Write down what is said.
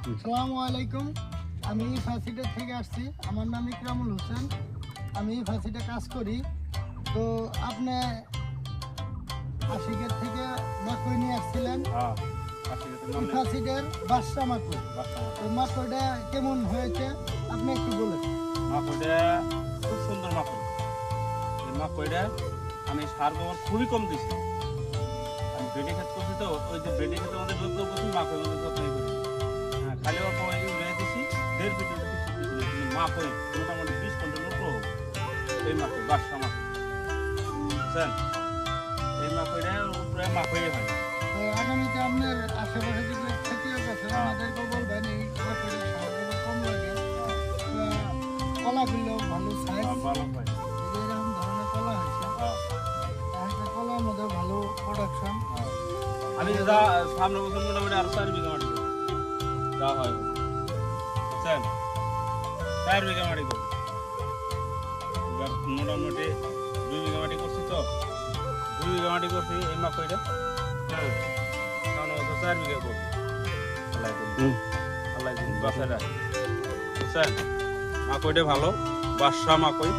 আসসালামু আলাইকুম। আমি ফাসিটের থেকে আসছি। আমার নাম ইকরামুল হোসেন। আমি ফাসিটে কাজ করি। তো আপনি আশিকের থেকে মাকড় নিয়ে আসছিলেন। ফাসিটের বাদশা মাকড়। তো মাকড়টা কেমন হয়েছে আপনি একটু বলেন। মাকড়টা খুব সুন্দর মাকড়। এই মাকড়টা আমি সার ব্যবহার খুবই কম দিচ্ছি। আমি বেডে খেত করছি তো, ওই যে বেডে খেতে আমাদের যত্ন করছি, মাকড় আমাদের যত্ন করি। হ্যাঁ, খালি অল্প ইউরিয়া দিচ্ছি, 1.5 ফিট কিছু দিচ্ছি না, কিন্তু মাকড় মোটামুটি 20 কুইন্টাল উপর হবে। এই মাকড় বাদশা মাকড়, বুঝছেন? এই মাকড়টা উপরে মাকড়ই হয়। তো আগামীতে আপনার আশেপাশে যেগুলো খেতিয়ক আছে ওনাদেরকে বলবেন এই মাকড়ের সাহায্য কম লাগে। কলাগুলো ভালো সাইজ, ভালো হয়। এরকম ধরনের কলা হয়েছে। একটা কলার মধ্যে ভালো প্রোডাকশন। আমি যা সামনে বছর মোটামুটি আরো 4 বিঘা মাটি করবো, যা হয়, বুঝছেন? 4 বিঘা মাটি করবো। এবার মোটামুটি 2 বিঘা মাটি করছি তো, 2 বিঘা মাটি করছি এই মাকড়টা। হ্যাঁ, সামনে বছর 4 বিঘা করবো। আল্লাহ দিন বাসায় রাখ, বুঝছেন? মাকড়টা ভালো, বাদশা মাকড়।